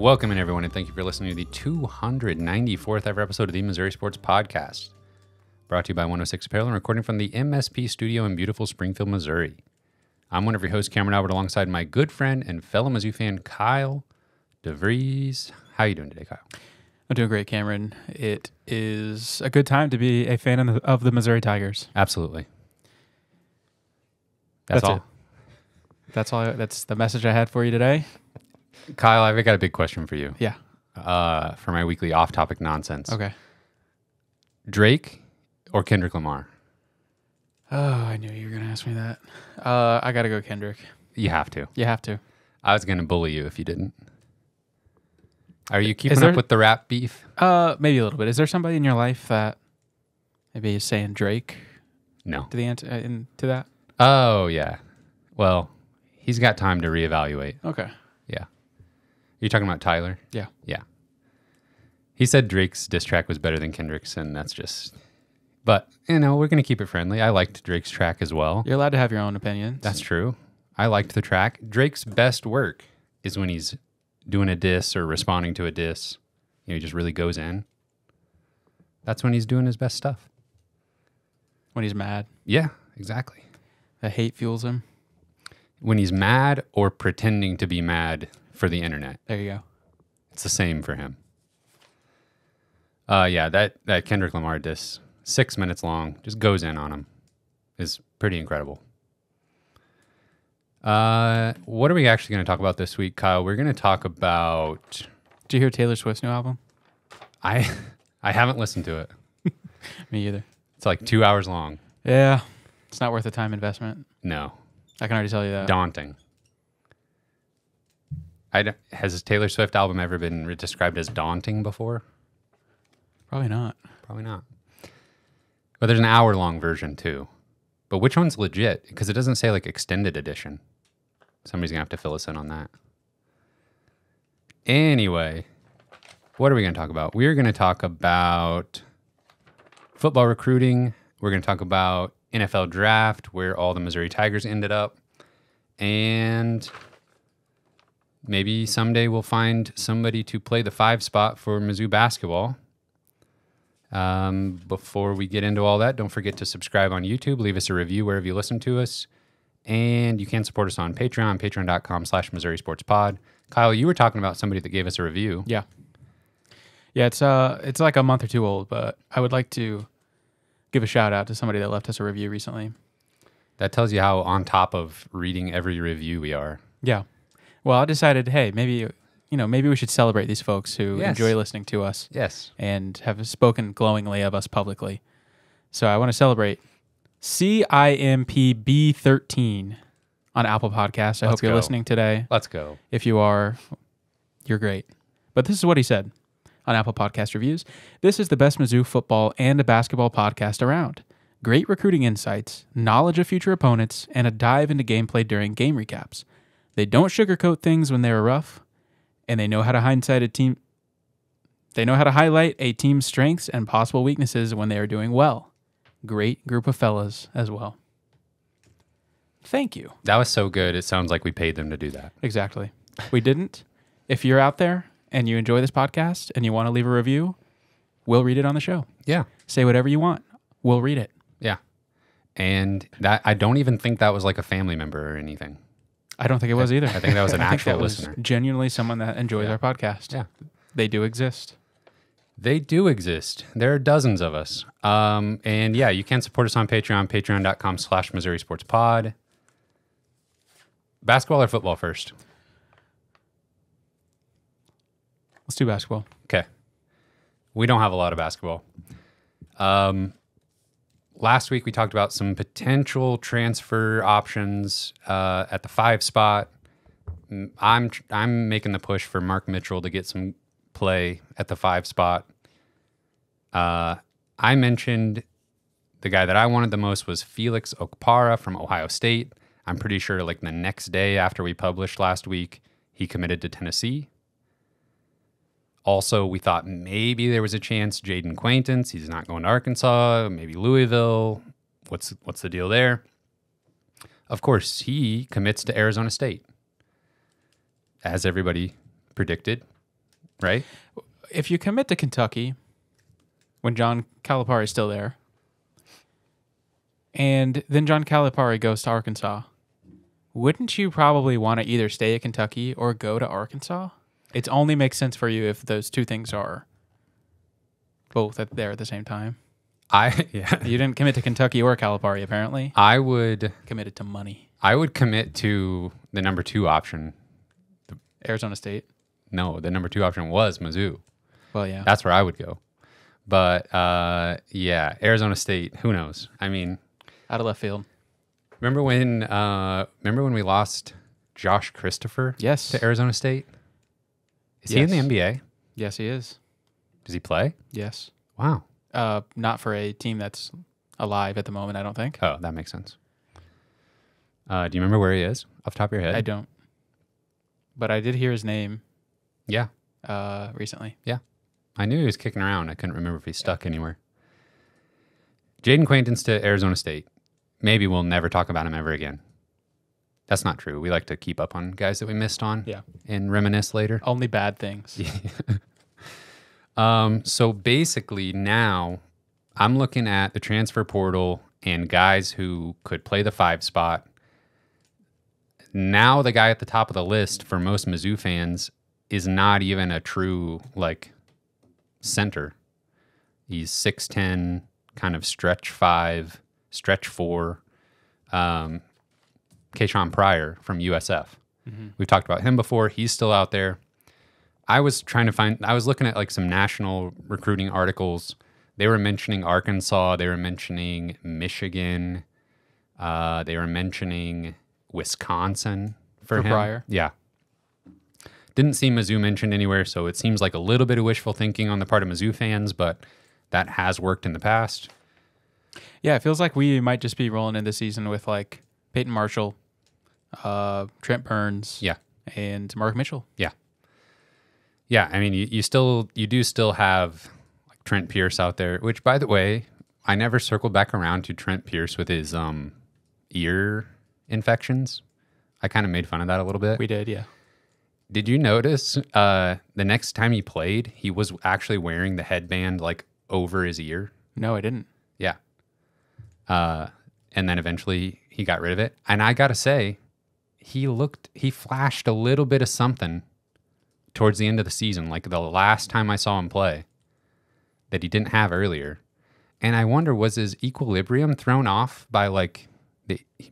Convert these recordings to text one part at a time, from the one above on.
Welcome in, everyone, and thank you for listening to the 294th ever episode of the Missouri Sports Podcast, brought to you by 106 Apparel and recording from the MSP studio in beautiful Springfield, Missouri. I'm one of your hosts, Cameron Albert, alongside my good friend and fellow Mizzou fan, Kyle DeVries. How are you doing today, Kyle? I'm doing great, Cameron. It is a good time to be a fan of the Missouri Tigers. Absolutely. That's all. It. That's all. That's the message I had for you today. Kyle, I've got a big question for you. Yeah. For my weekly off-topic nonsense. Okay. Drake or Kendrick Lamar? Oh, I knew you were going to ask me that. I got to go Kendrick. You have to. You have to. I was going to bully you if you didn't. Are you keeping up with the rap beef? Maybe a little bit. Is there somebody in your life that maybe is saying Drake? No. To the to that? Oh, yeah. Well, he's got time to reevaluate. Okay. Yeah. You're talking about Tyler? Yeah. Yeah. He said Drake's diss track was better than Kendrick's, and that's just... But, we're going to keep it friendly. I liked Drake's track as well. You're allowed to have your own opinions. That's true. I liked the track. Drake's best work is when he's doing a diss or responding to a diss. He just really goes in. That's when he's doing his best stuff. When he's mad. Yeah, exactly. The hate fuels him. When he's mad or pretending to be mad for the internet. There you go. It's the same for him. Yeah, that Kendrick Lamar diss, 6 minutes long, just goes in on him. Is pretty incredible. What are we actually going to talk about this week, Kyle? We're going to talk about... Did you hear Taylor Swift's new album? I haven't listened to it. Me either. It's like 2 hours long. Yeah. It's not worth the time investment. No. I can already tell you that. Daunting. Has Taylor Swift album ever been described as daunting before? Probably not. Probably not. But there's an hour-long version, too. But which one's legit? Because it doesn't say, like, extended edition. Somebody's going to have to fill us in on that. Anyway, what are we going to talk about? We're going to talk about football recruiting. We're going to talk about NFL draft, where all the Missouri Tigers ended up. And maybe someday we'll find somebody to play the 5 spot for Mizzou basketball. Before we get into all that, don't forget to subscribe on YouTube. Leave us a review wherever you listen to us. And you can support us on Patreon, patreon.com/Missouri Sports Pod. Kyle, you were talking about somebody that gave us a review. Yeah. Yeah, it's like a month or two old, but I would like to give a shout out to somebody that left us a review recently. That tells you how on top of reading every review we are. Yeah. Well, I decided, hey, maybe we should celebrate these folks who enjoy listening to us. Yes. And have spoken glowingly of us publicly. So I want to celebrate CIMPB13 on Apple Podcasts. I hope you're listening today. Let's go. If you are, you're great. But this is what he said on Apple Podcast Reviews. This is the best Mizzou football and basketball podcast around. Great recruiting insights, knowledge of future opponents, and a dive into gameplay during game recaps. They don't sugarcoat things when they are rough, and they know how to highlight a team's strengths and possible weaknesses when they are doing well. Great group of fellas as well. Thank you. That was so good. It sounds like we paid them to do that. Exactly. We didn't. If you're out there and you enjoy this podcast and you want to leave a review, we'll read it on the show. Yeah. Say whatever you want. We'll read it. Yeah. And that I don't even think that was like a family member or anything. I don't think it was either. I think that was an actual was listener. Genuinely someone that enjoys our podcast. Yeah. They do exist. They do exist. There are dozens of us. And yeah, you can support us on Patreon, patreon.com/Missouri Sports Pod. Basketball or football first? Let's do basketball. Okay. We don't have a lot of basketball. Last week we talked about some potential transfer options at the 5 spot. I'm making the push for Mark Mitchell to get some play at the 5 spot. I mentioned the guy that I wanted the most was Felix Okpara from Ohio State. I'm pretty sure like the next day after we published last week, he committed to Tennessee. Also, we thought maybe there was a chance Jaden Quaintance. He's not going to Arkansas, maybe Louisville. What's the deal there? Of course, he commits to Arizona State. As everybody predicted, right? If you commit to Kentucky when John Calipari is still there, and then John Calipari goes to Arkansas, wouldn't you probably want to either stay at Kentucky or go to Arkansas? It only makes sense for you if those two things are both there at the same time. Yeah. You didn't commit to Kentucky or Calipari, apparently. I would Committed to money. I would commit to the number 2 option. Arizona State. No, the number 2 option was Mizzou. Well, yeah. That's where I would go. But yeah, Arizona State, who knows? I mean, Out of left field. remember when we lost Josh Christopher Yes. to Arizona State? Is he in the NBA? Yes, he is. Does he play? Yes. Wow. Not for a team that's alive at the moment, I don't think. Oh, that makes sense. Do you remember where he is off the top of your head? I don't. But I did hear his name Yeah. recently. Yeah. I knew he was kicking around. I couldn't remember if he stuck anywhere. Jaden Quaintance to Arizona State. Maybe we'll never talk about him ever again. That's not true. We like to keep up on guys that we missed on and reminisce later. Only bad things. So basically now I'm looking at the transfer portal and guys who could play the 5 spot. Now the guy at the top of the list for most Mizzou fans is not even a true center. He's 6'10", kind of stretch 5, stretch 4. Kayshawn Pryor from USF. Mm-hmm. We've talked about him before. He's still out there. I was looking at some national recruiting articles. They were mentioning Arkansas. They were mentioning Michigan. They were mentioning Wisconsin for him. Pryor. Yeah. Didn't see Mizzou mentioned anywhere, so it seems like a little bit of wishful thinking on the part of Mizzou fans, but that has worked in the past. Yeah, it feels like we might just be rolling into the season with Peyton Marshall, Trent Burns, and Mark Mitchell. Yeah, I mean, you do still have Trent Pierce out there, which, by the way, I never circled back around to Trent Pierce with his ear infections. I kind of made fun of that a little bit. We did, yeah. Did you notice the next time he played, he was actually wearing the headband over his ear? No, I didn't. Yeah. And then eventually he got rid of it. And I got to say, he flashed a little bit of something towards the end of the season, like the last time I saw him play, that he didn't have earlier. And I wonder, was his equilibrium thrown off by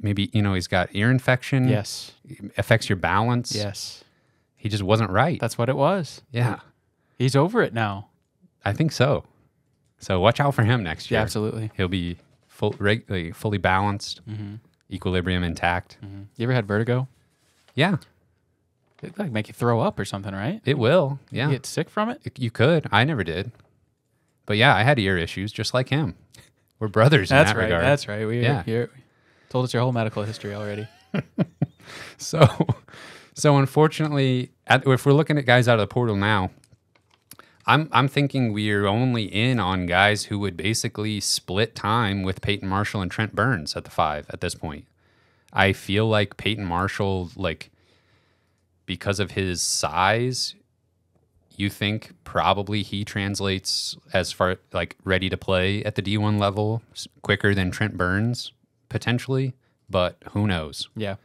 maybe, he's got ear infection? Yes. Affects your balance? Yes. He just wasn't right. That's what it was. Yeah. He's over it now. I think so. So watch out for him next year. Yeah, absolutely. He'll be fully balanced, equilibrium intact. Mm-hmm. You ever had vertigo? Yeah. It'd make you throw up or something, right? It will. Yeah. You get sick from it? You could. I never did. But yeah, I had ear issues just like him. We're brothers in That's that right. regard. That's right. You told us your whole medical history already. So unfortunately, if we're looking at guys out of the portal now, I'm thinking we're only in on guys who would basically split time with Peyton Marshall and Trent Burns at the 5 at this point. I feel like Peyton Marshall, because of his size, you think probably he translates as far ready to play at the D1 level quicker than Trent Burns potentially, but who knows? Yeah.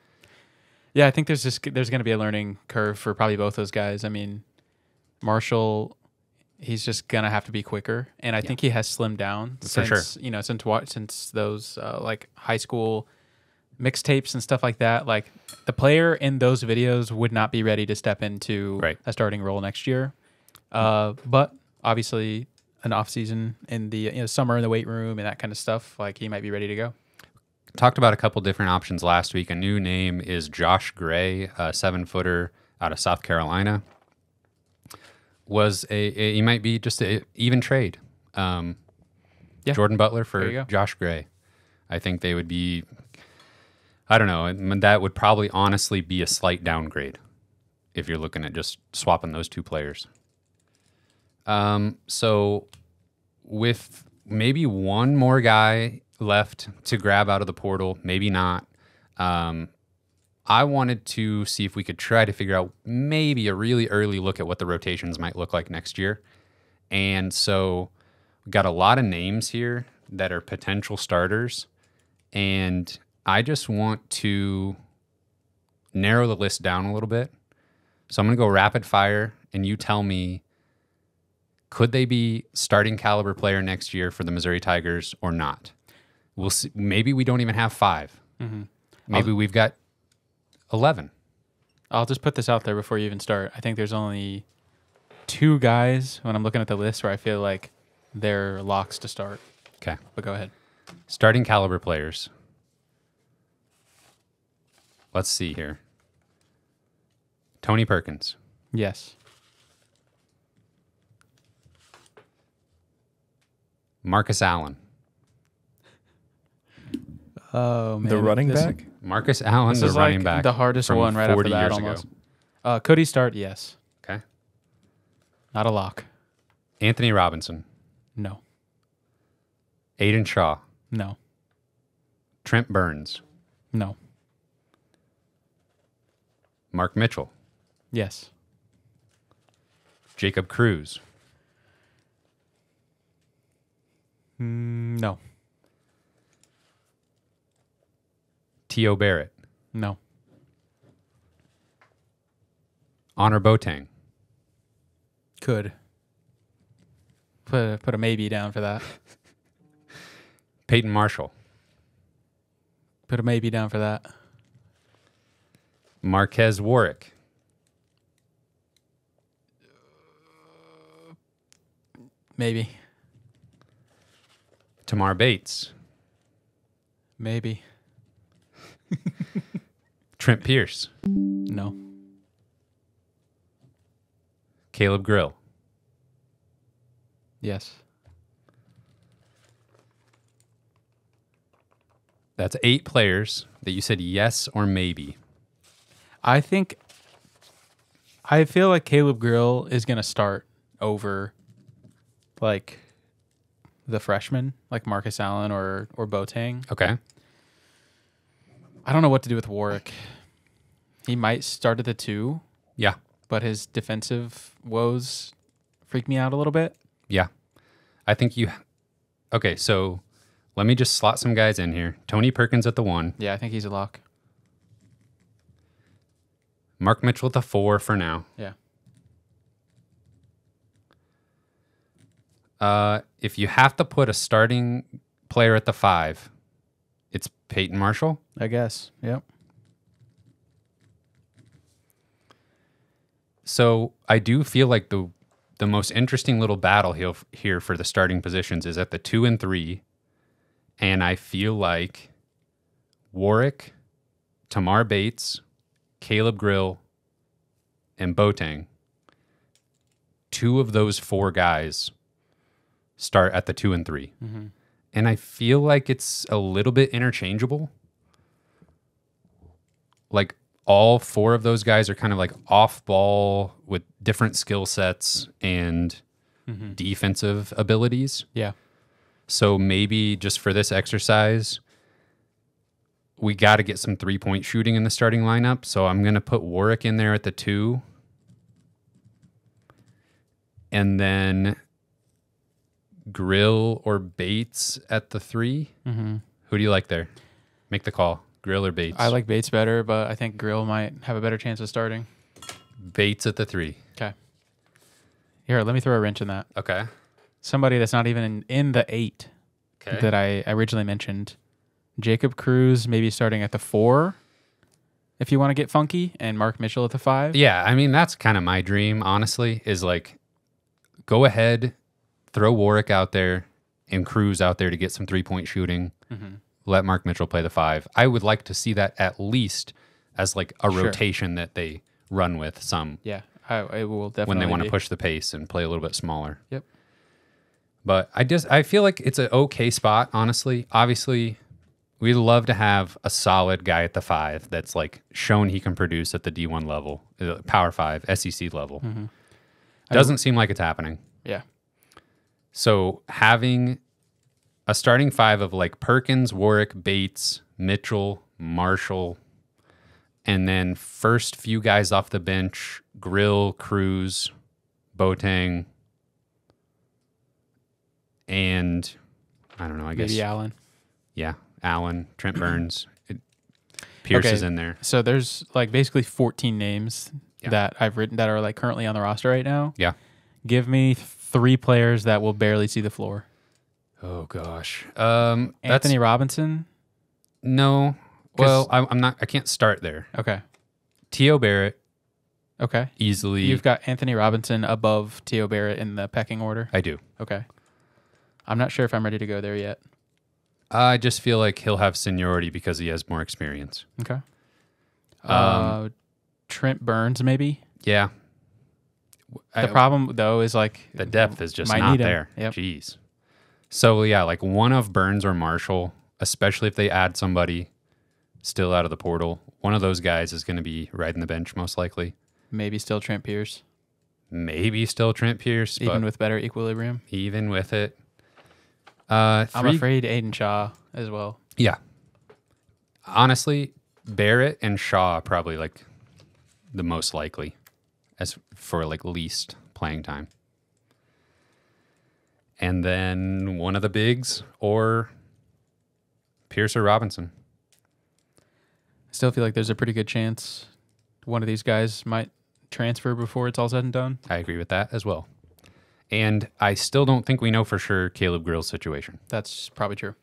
Yeah, I think there's going to be a learning curve for probably both those guys. I mean, Marshall, he's just going to have to be quicker, and I think he has slimmed down since those high school mixtapes and stuff like that. The player in those videos would not be ready to step into a starting role next year. But obviously an off season in the summer in the weight room and that kind of stuff, he might be ready to go. Talked about a couple different options last week. A new name is Josh Gray, a 7-footer out of South Carolina. He might be just an even trade. Jordan Butler for Josh Gray. I think they would be, I don't know, that would probably honestly be a slight downgrade if you're looking at just swapping those two players. So with maybe one more guy left to grab out of the portal, maybe not. I wanted to see if we could try to figure out maybe a really early look at what the rotations might look like next year. And so we got a lot of names here that are potential starters. And I just want to narrow the list down a little bit. So I'm going to go rapid fire, and you tell me, could they be starting caliber player next year for the Missouri Tigers or not? We'll see. Maybe we don't even have 5. Maybe we've got 11. I'll just put this out there before you even start. I think there's only 2 guys when I'm looking at the list where I feel like they're locks to start. Okay. But go ahead. Starting caliber players. Let's see here. Tony Perkins. Yes. Marcus Allen. Oh, man. The running back? Marcus Allen, This the is running like back. the hardest from one right after 40 that years almost. ago. Could he start? Yes. Okay. Not a lock. Anthony Robinson. No. Aiden Shaw. No. Trent Burns. No. Mark Mitchell. Yes. Jacob Cruz. No. T.O. Barrett. No. Honor Boateng. Could. Put a maybe down for that. Peyton Marshall. Put a maybe down for that. Marquez Warwick. Maybe. Tamar Bates. Maybe. Trent Pierce. No. Caleb Grill. Yes. That's 8 players that you said yes or maybe. I feel like Caleb Grill is going to start over like the freshman, like Marcus Allen or Boateng. Okay. I don't know what to do with Warwick. He might start at the 2, Yeah. but his defensive woes freak me out a little bit. Yeah. I think you... Okay, so let me just slot some guys in here. Tony Perkins at the 1. Yeah, I think he's a lock. Mark Mitchell at the 4 for now. Yeah. If you have to put a starting player at the 5, it's Peyton Marshall. I guess. Yep. So I do feel like the most interesting little battle here for the starting positions is at the 2 and 3. And I feel like Warwick, Tamar Bates, Caleb Grill, and Boateng, 2 of those 4 guys start at the 2 and 3. Mm-hmm. And I feel like it's a little bit interchangeable. Like all 4 of those guys are kind of like off ball with different skill sets and defensive abilities. Yeah. So maybe just for this exercise, we got to get some 3-point shooting in the starting lineup. So I'm going to put Warwick in there at the 2. And then Grill or Bates at the 3. Mm-hmm. Who do you like there? Make the call. Grill or Bates? I like Bates better, but I think Grill might have a better chance of starting. Bates at the 3. Okay. Here, let me throw a wrench in that. Okay. Somebody that's not even in the 8 Okay. that I originally mentioned. Jacob Cruz maybe starting at the 4 if you want to get funky, and Mark Mitchell at the 5. Yeah, I mean, that's kind of my dream, honestly, is like go ahead, throw Warwick out there and Cruz out there to get some 3-point shooting. Mm-hmm. Let Mark Mitchell play the 5. I would like to see that at least as like a rotation that they run with some Yeah, I will definitely when they want to be. push the pace and play a little bit smaller. Yep. But I feel like it's an okay spot, honestly. Obviously, we'd love to have a solid guy at the 5 that's like shown he can produce at the D1 level, Power 5, SEC level. Mm-hmm. Doesn't seem like it's happening. Yeah. So having a starting 5 of like Perkins, Warwick, Bates, Mitchell, Marshall, And then first few guys off the bench, Grill, Cruz, Boateng, and I don't know, I guess. Maybe Allen. Yeah, Allen, Trent Burns. Pierce is in there. So there's like basically 14 names that I've written that are like currently on the roster right now. Yeah. Give me 3 players that will barely see the floor. Oh gosh. Anthony Robinson? No. Well, I'm not. I can't start there. Okay. T.O. Barrett. Okay. Easily. You've got Anthony Robinson above T.O. Barrett in the pecking order? I do. Okay. I'm not sure if I'm ready to go there yet. I just feel like he'll have seniority because he has more experience. Okay. Trent Burns, maybe? Yeah. The problem, though, is like... The depth is just might not need him. there. Yep. Jeez. So, yeah, like one of Burns or Marshall, especially if they add somebody still out of the portal, one of those guys is going to be riding the bench most likely. Maybe still Trent Pierce. Maybe still Trent Pierce. Even with better equilibrium. Even with it. I'm afraid Aiden Shaw as well. Yeah. Honestly, Barrett and Shaw are probably like the most likely as for like least playing time. And then one of the bigs or Pierce or Robinson. I still feel like there's a pretty good chance one of these guys might transfer before it's all said and done. I agree with that as well. And I still don't think we know for sure Caleb Grill's situation. That's probably true.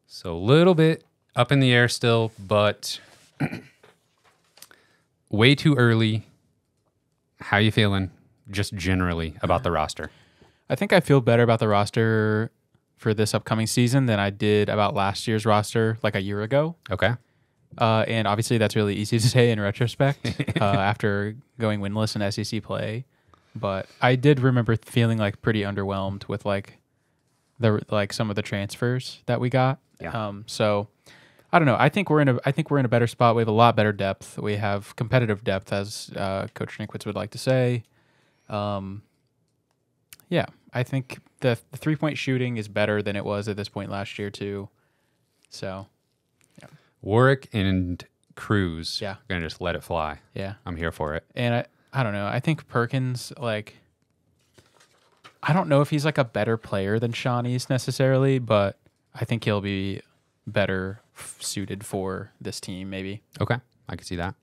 So a little bit up in the air still, but way too early. How you feeling just generally about the roster? I think I feel better about the roster for this upcoming season than I did about last year's roster like a year ago. Okay. And obviously that's really easy to say in retrospect after going winless in SEC play. But I did remember feeling like pretty underwhelmed with like some of the transfers that we got. Yeah. So I don't know. I think we're in a better spot. We have a lot better depth. We have competitive depth, as Coach Nickwitz would like to say. Yeah, I think the 3-point shooting is better than it was at this point last year too. So, yeah. Warwick and Cruz. Yeah. Gonna just let it fly. Yeah. I'm here for it. And I don't know. I think Perkins, like, I don't know if he's like a better player than Sean East necessarily, but I think he'll be better suited for this team maybe. Okay. I can see that.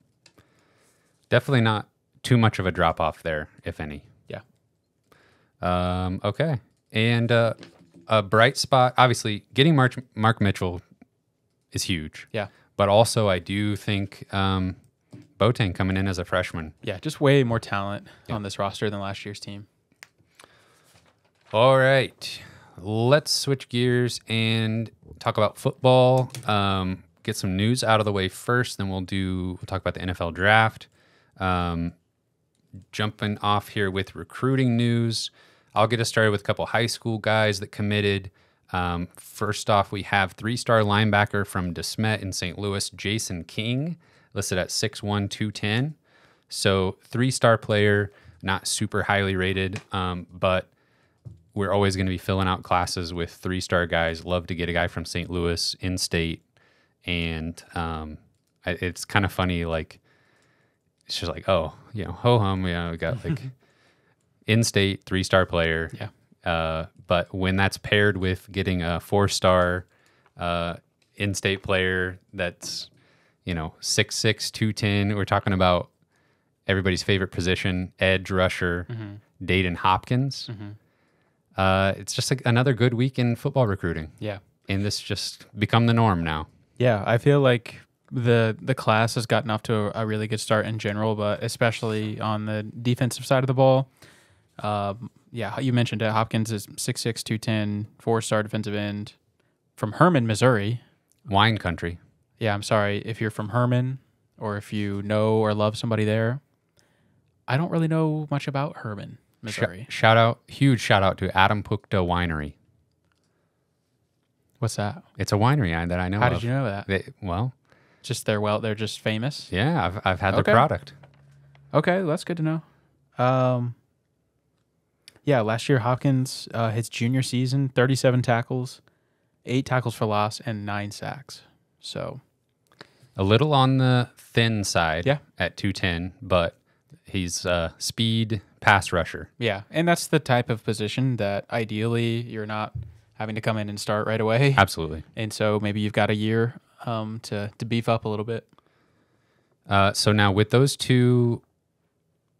Definitely not too much of a drop off there, if any. Yeah. Okay. And a bright spot, obviously, getting Mark Mitchell is huge. Yeah. But also, I do think Boateng coming in as a freshman. Yeah, just way more talent on this roster than last year's team. All right. Let's switch gears and talk about football. Get some news out of the way first, then we'll talk about the NFL draft. Jumping off here with recruiting news. I'll get us started with a couple high school guys that committed. First off, we have 3-star linebacker from DeSmet in St. Louis, Jason King, listed at 6'1", 210. So 3-star player, not super highly rated, but we're always going to be filling out classes with 3-star guys. Love to get a guy from St. Louis in state. And it's kind of funny, like, it's just like, oh, ho-hum, we got like in-state 3-star player. Yeah. But when that's paired with getting a 4-star in-state player that's, 6'6", 210, we're talking about everybody's favorite position, edge rusher, Dayton Hopkins. It's just like another good week in football recruiting. Yeah. And this just become the norm now. Yeah, I feel like the class has gotten off to a really good start in general, but especially on the defensive side of the ball. Yeah, you mentioned it. Hopkins is 6'6", 210, 4-star defensive end from Herman, Missouri. Wine country. Yeah, I'm sorry if you're from Herman or if you know or love somebody there. I don't really know much about Herman, Missouri. Huge shout out to Adam Pukta Winery. What's that? It's a winery that I know of. How did you know that? Just they're just famous. Yeah, I've had Okay. their product. Okay, that's good to know. Yeah, last year Hopkins, his junior season, 37 tackles, 8 tackles for loss, and 9 sacks. So, A little on the thin side Yeah. at 210, but he's a speed pass rusher. Yeah, and that's the type of position that ideally you're not having to come in and start right away. Absolutely. And so maybe you've got a year to beef up a little bit. So now with those two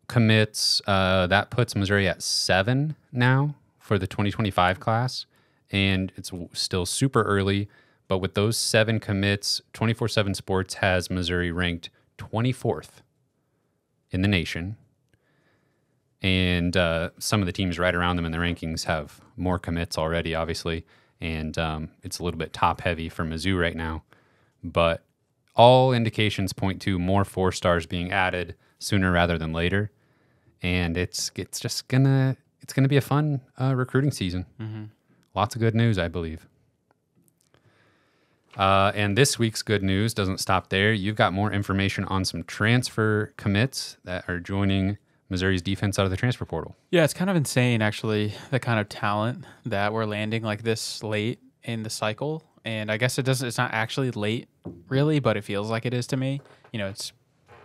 commits, that puts Missouri at 7 now for the 2025 class. And it's still super early. But with those 7 commits, 24/7 Sports has Missouri ranked 24th in the nation. And some of the teams right around them in the rankings have more commits already, obviously. And it's a little bit top heavy for Mizzou right now. But all indications point to more 4-stars being added sooner rather than later. And it's just gonna be a fun recruiting season. Mm-hmm. Lots of good news, I believe. And this week's good news doesn't stop there. You've got more information on some transfer commits that are joining Missouri's defense out of the transfer portal. Yeah, it's kind of insane, actually, the kind of talent that we're landing like this late in the cycle. And I guess it's not actually late, really, but it feels like it is to me. It's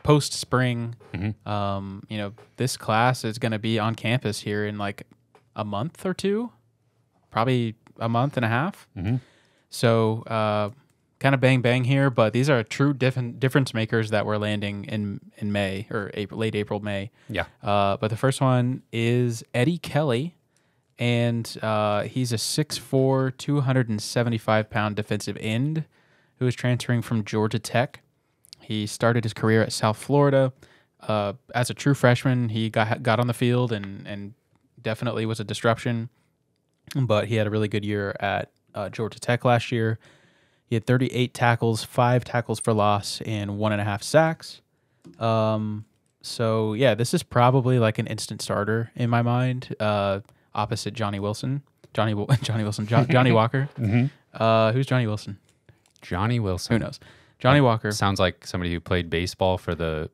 post-spring. Mm-hmm. This class is going to be on campus here in like a month or two, probably a month and a half. Mm-hmm. So kind of bang here, but these are true difference makers that we're landing in May or late April, May. Yeah. But the first one is Eddie Kelly, and he's a 6'4", 275-pound defensive end who is transferring from Georgia Tech. He started his career at South Florida. As a true freshman, he got on the field and definitely was a disruption, but he had a really good year at Georgia Tech last year. He had 38 tackles, 5 tackles for loss, and 1.5 sacks. So, yeah, this is probably like an instant starter in my mind, opposite Johnny Wilson. Johnny Walker. Mm-hmm. Who's Johnny Wilson? Johnny Wilson. Who knows? Johnny Walker. Sounds like somebody who played baseball for the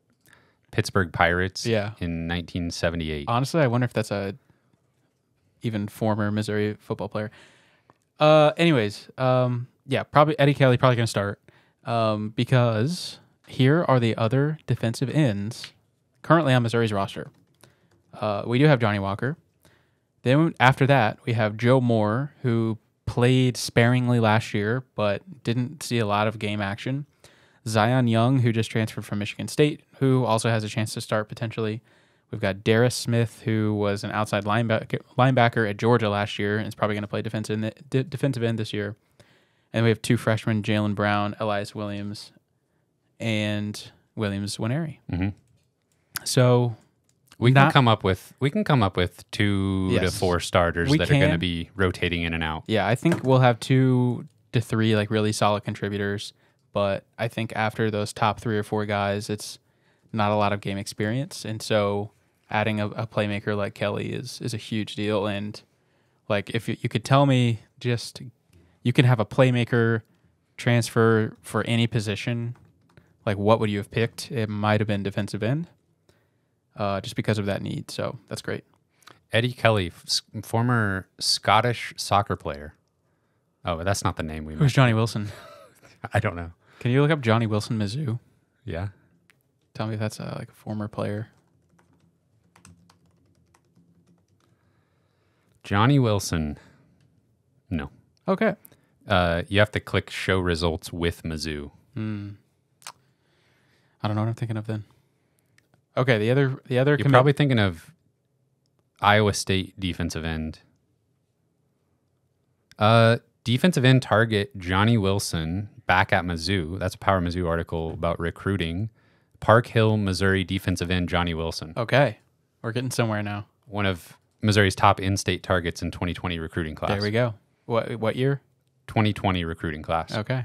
Pittsburgh Pirates in 1978. Honestly, I wonder if that's a even former Missouri football player. Yeah, probably Eddie Kelly probably going to start because here are the other defensive ends currently on Missouri's roster. We do have Johnny Walker. Then after that, we have Joe Moore, who played sparingly last year but didn't see a lot of game action. Zion Young, who just transferred from Michigan State, who also has a chance to start potentially. We've got Darius Smith, who was an outside linebacker at Georgia last year and is probably going to play defensive end this year. And we have 2 freshmen, Jalen Brown, Elias Williams, and Williams Winery. Mm-hmm. So we can come up with 2 to 4 starters that are going to be rotating in and out. Yeah, I think we'll have 2 to 3 like really solid contributors, but I think after those top 3 or 4 guys, it's not a lot of game experience, and so adding a playmaker like Kelly is a huge deal. And like if you could tell me just you can have a playmaker transfer for any position, like what would you have picked? It might have been defensive end, just because of that need. So that's great. Eddie Kelly, former Scottish soccer player. Oh, that's not the name we. Who's Johnny Wilson? I don't know. Can you look up Johnny Wilson Mizzou? Yeah. Tell me if that's like a former player. Johnny Wilson. No. Okay. You have to click show results with Mizzou. I don't know what I'm thinking of then. Okay, the other You're probably thinking of Iowa State defensive end. Defensive end target Johnny Wilson back at Mizzou. That's a Power Mizzou article about recruiting. Park Hill, Missouri defensive end Johnny Wilson. Okay, we're getting somewhere now. One of Missouri's top in-state targets in 2020 recruiting class. There we go. What year? 2020 recruiting class. Okay.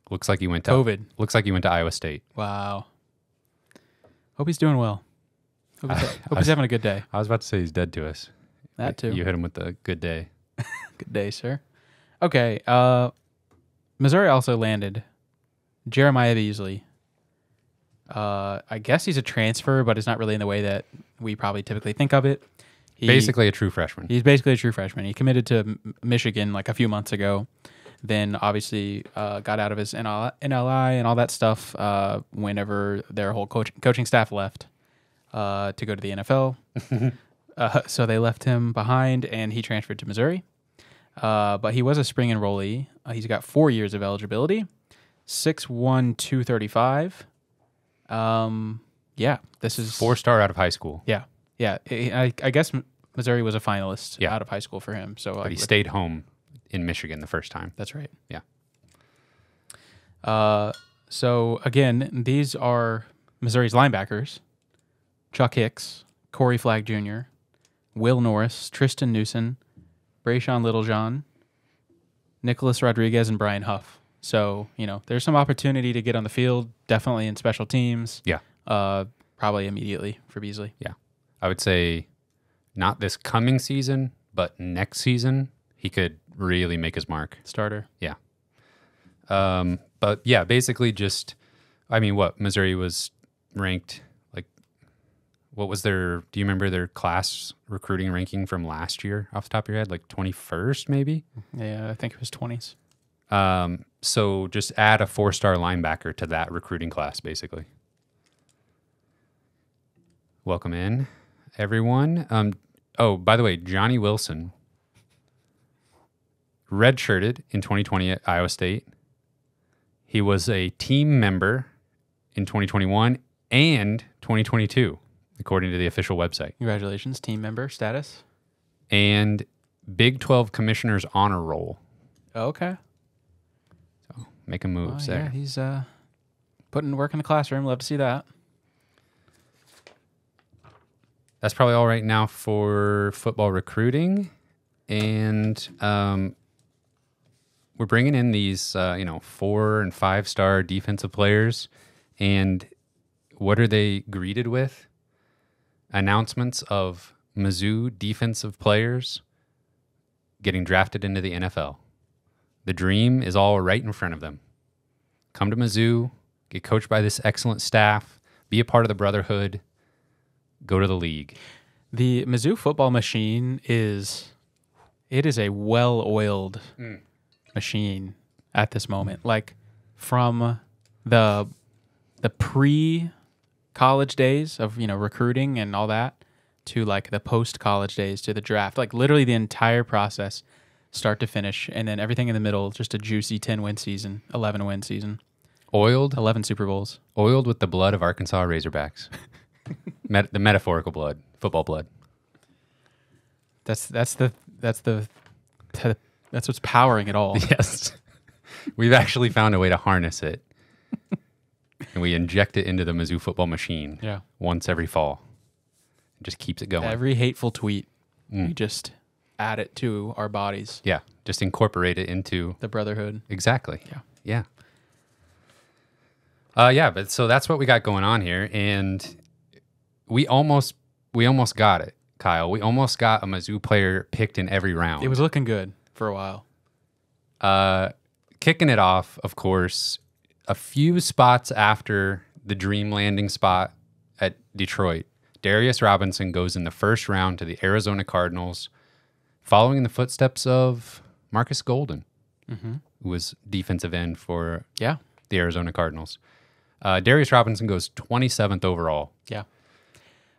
Looks like he went to COVID. Looks like he went to Iowa State. Wow. Hope he's doing well. Hope he's having a good day. I was about to say he's dead to us. That too. You hit him with the good day. Good day, sir. Okay. Missouri also landed Jeremiah Beasley. I guess he's a transfer, but it's not really in the way that we probably typically think of it. Basically a true freshman. He's basically a true freshman. He committed to Michigan like a few months ago. Then obviously got out of his NLI and all that stuff whenever their whole coaching staff left to go to the NFL. So they left him behind, and he transferred to Missouri. But he was a spring enrollee. He's got 4 years of eligibility. 6'1", 235. Yeah, this is 4-star out of high school. Yeah. I guess Missouri was a finalist Yeah. out of high school for him. So But he stayed home in Michigan the first time. That's right. Yeah. So again, these are Missouri's linebackers: Chuck Hicks, Corey Flagg Jr., Will Norris, Tristan Newson, Brayshawn Littlejohn, Nicholas Rodriguez, and Brian Huff. So, there's some opportunity to get on the field, definitely in special teams. Yeah. Probably immediately for Beasley. Yeah. I would say not this coming season, but next season, he could really make his mark. Starter. Yeah. But yeah, basically Missouri was ranked, what was do you remember their class recruiting ranking from last year off the top of your head? 21st maybe? Yeah, I think it was 20s. So just add a 4-star linebacker to that recruiting class, basically. Welcome in, everyone. By the way, Johnny Wilson redshirted in 2020 at Iowa State. He was a team member in 2021 and 2022, according to the official website. Congratulations, team member status. And Big 12 Commissioner's Honor Roll. Okay. So making moves there. Yeah, he's putting work in the classroom. Love to see that. That's probably all right now for football recruiting. And we're bringing in these, 4 and 5-star defensive players. And what are they greeted with? Announcements of Mizzou defensive players getting drafted into the NFL. The dream is all right in front of them. Come to Mizzou, get coached by this excellent staff, be a part of the brotherhood, go to the league. The Mizzou football machine is a well-oiled machine at this moment. From the pre-college days of, recruiting and all that to the post-college days to the draft. Literally the entire process, start to finish, and then everything in the middle, just a juicy 10-win season, 11-win season. Oiled? 11 Super Bowls. Oiled with the blood of Arkansas Razorbacks. The metaphorical blood, football blood. That's what's powering it all. Yes. We've actually found a way to harness it. And we inject it into the Mizzou football machine once every fall. It just keeps it going. Every hateful tweet, we just add it to our bodies. Yeah, just incorporate it into the brotherhood. Exactly. Yeah. But so that's what we got going on here, and we almost got it, Kyle. We almost got a Mizzou player picked in every round. It was looking good for a while. Kicking it off, of course, a few spots after the dream landing spot at Detroit, Darius Robinson goes in the first round to the Arizona Cardinals, following in the footsteps of Marcus Golden, who was defensive end for the Arizona Cardinals. Darius Robinson goes 27th overall. Yeah.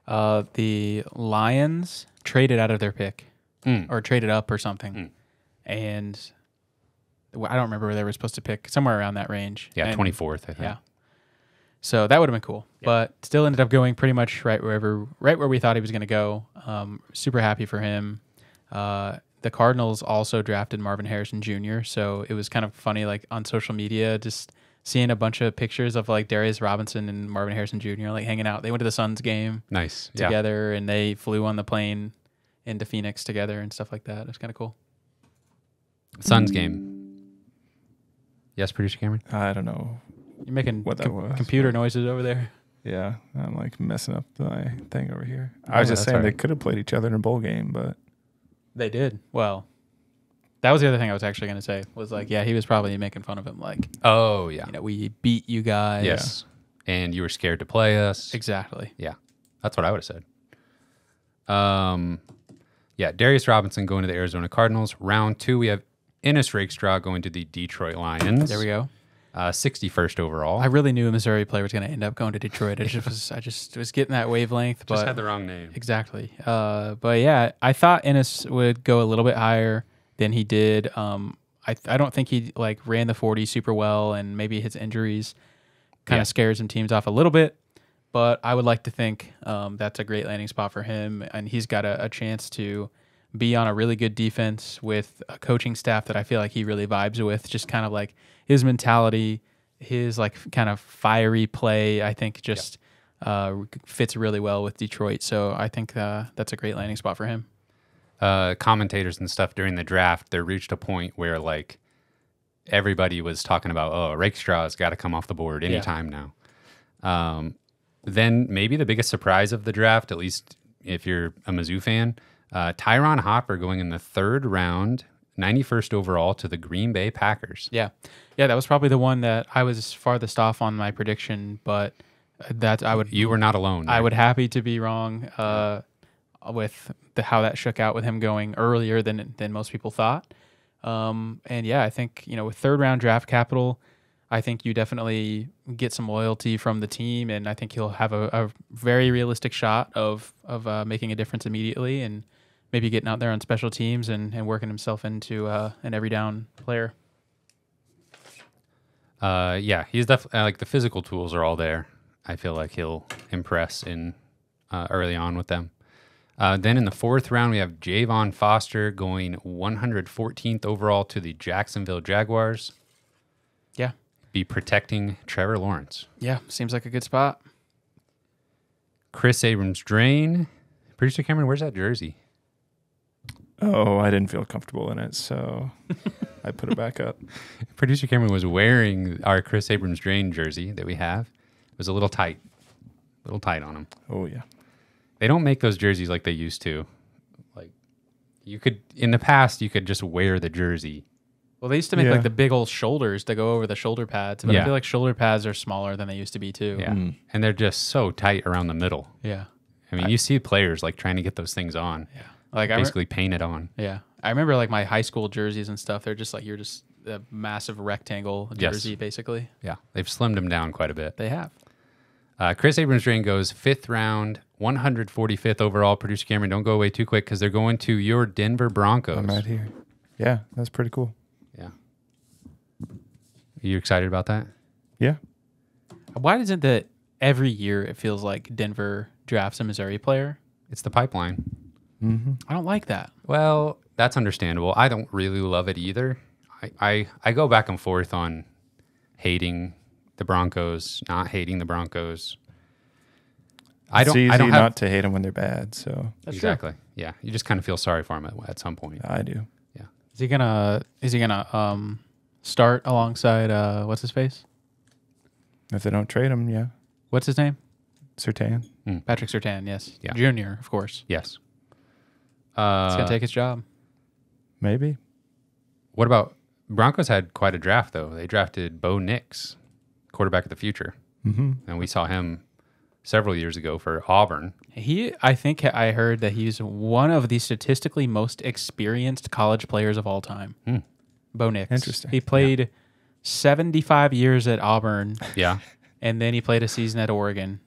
The Lions traded out of their pick or traded up or something. And I don't remember where they were supposed to pick, somewhere around that range. Yeah, and 24th, I think. Yeah. So that would have been cool, but still ended up going pretty much right where we thought he was going to go. Super happy for him. The Cardinals also drafted Marvin Harrison Jr., so it was kind of funny, on social media, just seeing a bunch of pictures of Darius Robinson and Marvin Harrison Jr. hanging out. They went to the Suns game together, and they flew on the plane into Phoenix together and stuff like that. It was kind of cool. Suns game. Yes, producer Cameron? I don't know You're making what that was. computer noises over there. Yeah, I'm messing up my thing over here. I was just saying they could have played each other in a bowl game, but they did. Well, that was the other thing I was actually going to say was he was probably making fun of him. Oh yeah, we beat you guys. Yes, and you were scared to play us. Exactly. Yeah, that's what I would have said. Darius Robinson going to the Arizona Cardinals. Round 2, we have Ennis Rakestraw going to the Detroit Lions. There we go. 61st overall. I really knew a Missouri player was going to end up going to Detroit. I just was getting that wavelinth. But just had the wrong name. Exactly. But yeah, I thought Ennis would go a little bit higher than he did. I don't think he ran the 40 super well, and maybe his injuries kind of scared some teams off a little bit. But I would like to think that's a great landing spot for him, and he's got a chance to be on a really good defense with a coaching staff that I feel like he really vibes with. Just kind of like his mentality, his kind of fiery play, I think just fits really well with Detroit. So I think that's a great landing spot for him. Commentators and stuff during the draft, there reached a point where everybody was talking about, Rakestraw's got to come off the board anytime now. Then maybe the biggest surprise of the draft, at least if you're a Mizzou fan, Tyron Hopper going in the 3rd round, 91st overall to the Green Bay Packers. Yeah, that was probably the one that I was farthest off on my prediction, but that I would. You were not alone there. I would happy to be wrong with how that shook out with him going earlier than most people thought. And yeah, I think with 3rd round draft capital, I think you definitely get some loyalty from the team, and I think he'll have a very realistic shot of making a difference immediately, and maybe getting out there on special teams and working himself into an every down player. He's definitely the physical tools are all there. I feel like he'll impress in early on with them. Then in the 4th round, we have Javon Foster going 114th overall to the Jacksonville Jaguars. Yeah. Be protecting Trevor Lawrence. Yeah, seems like a good spot. Chris Abrams-Drain. Producer Cameron, where's that jersey? Oh, I didn't feel comfortable in it, so I put it back up. Producer Cameron was wearing our Chris Abrams-Drain jersey that we have. It was a little tight on him. Oh, yeah. They don't make those jerseys like they used to. In the past, you could just wear the jersey. Well, they used to make the big old shoulders to go over the shoulder pads, but I feel like shoulder pads are smaller than they used to be too. Yeah, and they're just so tight around the middle. Yeah. I mean, you see players trying to get those things on. Yeah. Basically painted on. Yeah. I remember my high school jerseys and stuff. They're just you're just a massive rectangle jersey, basically. Yeah. They've slimmed them down quite a bit. They have. Chris Abrams-Drain goes 5th round, 145th overall. Producer Cameron, don't go away too quick because they're going to your Denver Broncos. I'm right here. Yeah, that's pretty cool. Yeah. Are you excited about that? Yeah. Why isn't that every year it feels like Denver drafts a Missouri player? It's the pipeline. Mm-hmm. I don't like that. Well, that's understandable. I don't really love it either. I go back and forth on hating the Broncos, not hating the Broncos. It's easy not to hate them when they're bad. So That's exactly. True. Yeah, you just kind of feel sorry for them at some point. I do. Yeah. Is he gonna start alongside what's his face? If they don't trade him, yeah. What's his name? Surtain. Patrick Surtain. Yes. Yeah. Junior, of course. Yes. He's gonna take his job. Maybe. What about Broncos? Had quite a draft though. They drafted Bo Nix, quarterback of the future, and we saw him several years ago for Auburn. I think I heard that he's one of the statistically most experienced college players of all time. Bo Nix. Interesting. He played 75 years at Auburn. Yeah. And then he played a season at Oregon.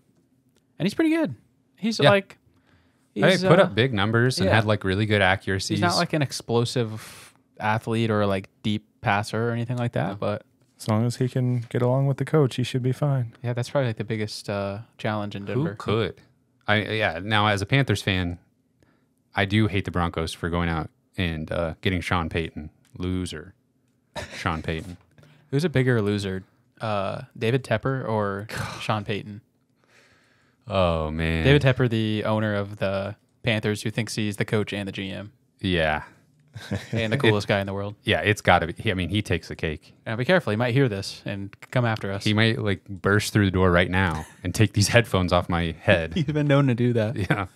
And he's pretty good. He's He put up big. big numbers and had really good accuracies. He's not an explosive athlete or deep passer or anything like that, but as long as he can get along with the coach, he should be fine. yeah, that's probably the biggest challenge in Denver. Who could? Now, as a Panthers fan, I do hate the Broncos for going out and getting Sean Payton. Loser. Sean Payton. Who's a bigger loser, David Tepper or Sean Payton? Oh, man. David Tepper, the owner of the Panthers, who thinks he's the coach and the GM Yeah. and the coolest guy in the world. Yeah, it's got to be. I mean, he takes the cake. Now, be careful. He might hear this and come after us. He might burst through the door right now and take these headphones off my head. He's been known to do that. Yeah.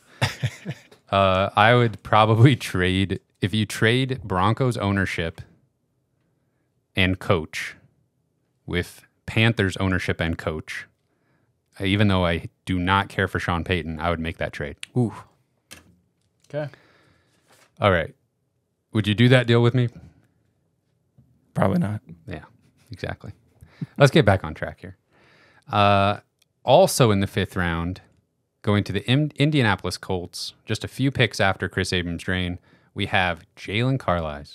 I would probably trade, if you trade Broncos ownership and coach with Panthers ownership and coach, even though I do not care for Sean Payton, I would make that trade. Ooh. Okay. All right. Would you do that deal with me? Probably not. Yeah, exactly. Let's get back on track here. Also in the 5th round, going to the Indianapolis Colts, just a few picks after Chris Abrams' drain, we have Jalen Carlisle.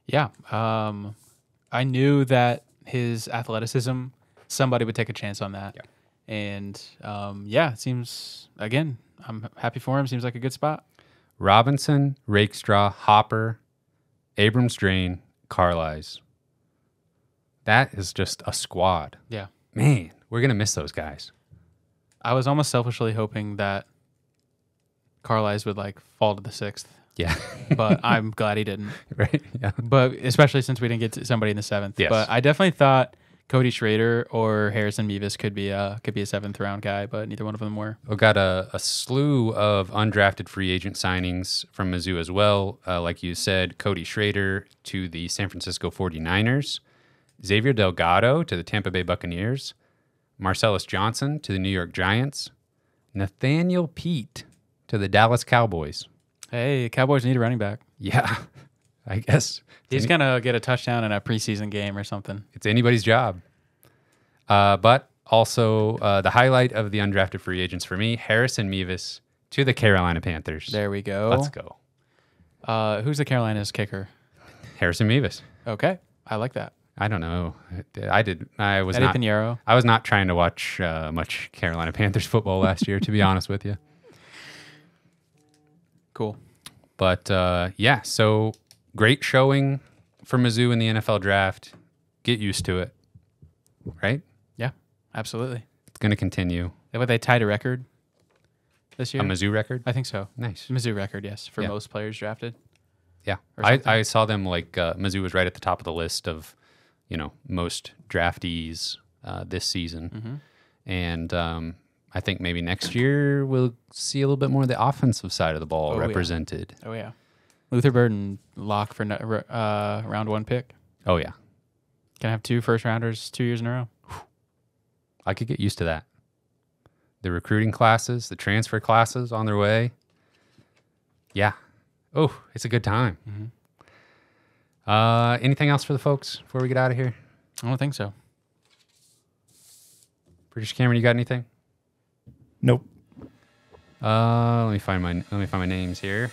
Yeah. I knew that his athleticism, somebody would take a chance on that. Yeah. And it seems, again, I'm happy for him. Seems like a good spot. Robinson, Rakestraw, Hopper, Abrams drain, Carlisle. That is just a squad. Yeah. Man, we're going to miss those guys. I was almost selfishly hoping that Carlisle would like fall to the 6th. Yeah. But I'm glad he didn't. Right? Yeah. But especially since we didn't get to somebody in the 7th. Yes. But I definitely thought Cody Schrader or Harrison Mevis could be a 7th round guy, but neither one of them were. We got a slew of undrafted free agent signings from Mizzou as well. Like you said, Cody Schrader to the San Francisco 49ers, Xavier Delgado to the Tampa Bay Buccaneers, Marcellus Johnson to the New York Giants, Nathaniel Pete to the Dallas Cowboys. Hey, Cowboys need a running back. Yeah, I guess. He's going to get a touchdown in a preseason game or something. It's anybody's job. But also the highlight of the undrafted free agents for me, Harrison Mevis to the Carolina Panthers. There we go. Let's go. Who's the Carolina's kicker? Harrison Mevis. Okay, I like that. I don't know. I was Eddie not. Pinheiro. I was not trying to watch much Carolina Panthers football last year, to be honest with you. Cool. But so great showing for Mizzou in the NFL draft. Get used to it, right? Yeah, absolutely. It's going to continue. But they tied a record this year. A Mizzou record? I think so. Nice. Mizzou record, yes, for Yeah. most players drafted. Yeah. Or something. I saw them like Mizzou was right at the top of the list of, most draftees this season. Mm-hmm. And I think maybe next year we'll see a little bit more of the offensive side of the ball Oh, yeah. represented. Oh, yeah. Luther Burden, lock for round 1 pick. Oh, yeah. Can I have 2 first-rounders 2 years in a row? I could get used to that. The recruiting classes, the transfer classes on their way. Yeah. Oh, it's a good time. Mm-hmm. Anything else for the folks before we get out of here? I don't think so. British Cameron, you got anything? Nope. Let me find my names here.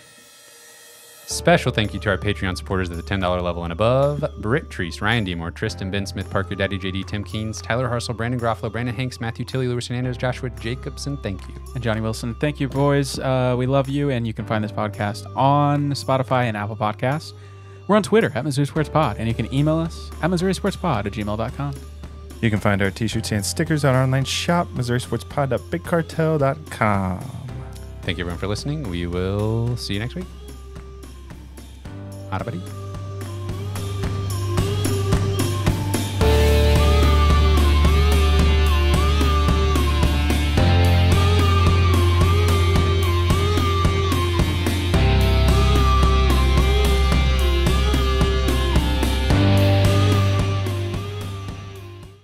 Special thank you to our Patreon supporters at the $10 level and above: Britt Treese, Ryan Demore, Tristan, Ben Smith, Parker, Daddy JD, Tim Keynes, Tyler Harsel, Brandon Groffalo, Brandon Hanks, Matthew Tilley, Lewis Hernandez, Joshua Jacobson. Thank you. And Johnny Wilson. Thank you, boys. We love you, and you can find this podcast on Spotify and Apple Podcasts. We're on Twitter at Missouri Sports Pod, and you can email us at MissouriSportsPod@gmail.com. You can find our t-shirts and stickers on our online shop, MissouriSportsPod.BigCartel.com. Thank you everyone for listening. We will see you next week. Howdy, buddy.